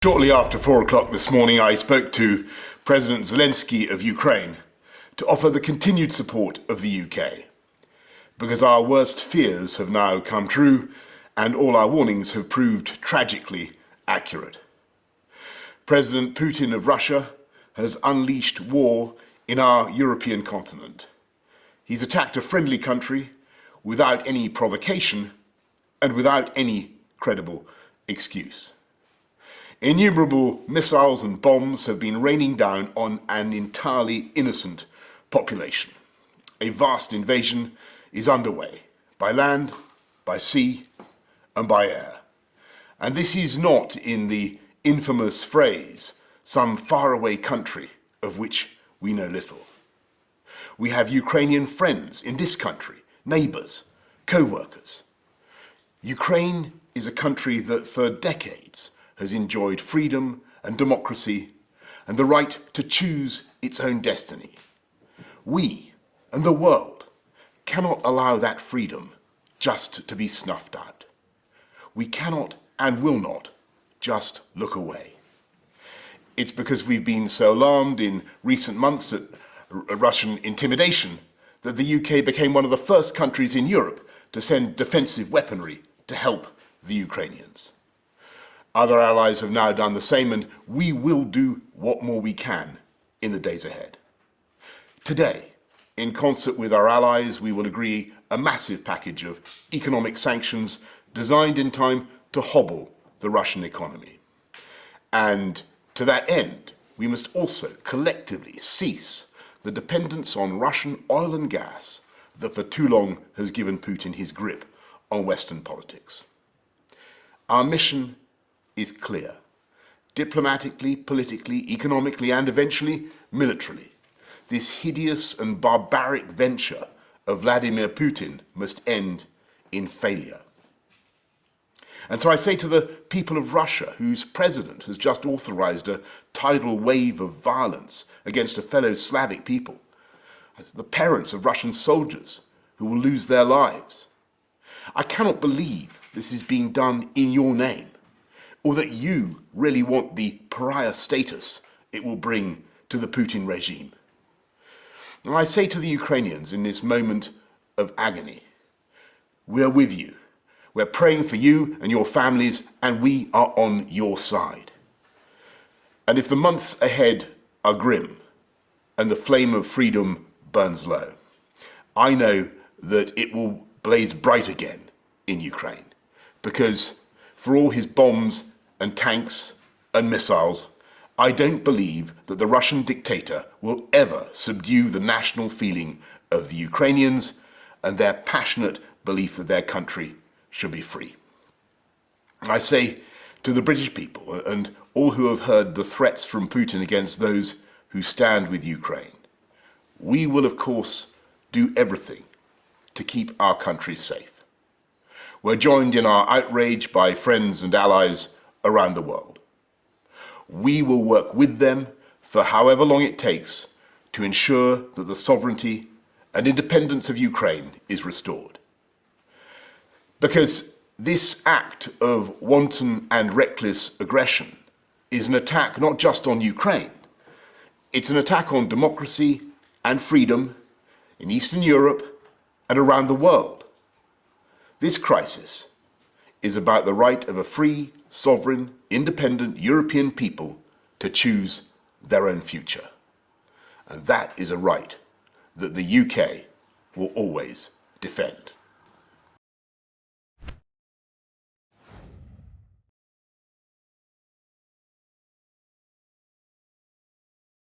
Shortly after 4 o'clock this morning, I spoke to President Zelensky of Ukraine to offer the continued support of the UK, because our worst fears have now come true and all our warnings have proved tragically accurate. President Putin of Russia has unleashed war in our European continent. He's attacked a friendly country without any provocation and without any credible excuse. Innumerable missiles and bombs have been raining down on an entirely innocent population. A vast invasion is underway, by land, by sea, and by air. And this is not in the infamous phrase, some faraway country of which we know little. We have Ukrainian friends in this country, neighbours, co-workers. Ukraine is a country that for decades has enjoyed freedom and democracy and the right to choose its own destiny. We and the world cannot allow that freedom just to be snuffed out. We cannot and will not just look away. It's because we've been so alarmed in recent months at Russian intimidation that the UK became one of the first countries in Europe to send defensive weaponry to help the Ukrainians. Other allies have now done the same, and we will do what more we can in the days ahead. Today, in concert with our allies, we will agree a massive package of economic sanctions designed in time to hobble the Russian economy. And to that end, we must also collectively cease the dependence on Russian oil and gas that for too long has given Putin his grip on Western politics. Our mission is clear. Diplomatically, politically, economically, and eventually militarily, this hideous and barbaric venture of Vladimir Putin must end in failure. And so I say to the people of Russia, whose president has just authorized a tidal wave of violence against a fellow Slavic people, the parents of Russian soldiers who will lose their lives, I cannot believe this is being done in your name, or that you really want the pariah status it will bring to the Putin regime. And I say to the Ukrainians in this moment of agony, we are with you. We're praying for you and your families, and we are on your side. And if the months ahead are grim and the flame of freedom burns low, I know that it will blaze bright again in Ukraine, because for all his bombs and tanks and missiles, I don't believe that the Russian dictator will ever subdue the national feeling of the Ukrainians and their passionate belief that their country should be free. I say to the British people and all who have heard the threats from Putin against those who stand with Ukraine, we will of course do everything to keep our country safe. We're joined in our outrage by friends and allies around the world. We will work with them for however long it takes to ensure that the sovereignty and independence of Ukraine is restored. Because this act of wanton and reckless aggression is an attack not just on Ukraine, it's an attack on democracy and freedom in Eastern Europe and around the world. This crisis is about the right of a free, sovereign, independent European people to choose their own future. And that is a right that the UK will always defend.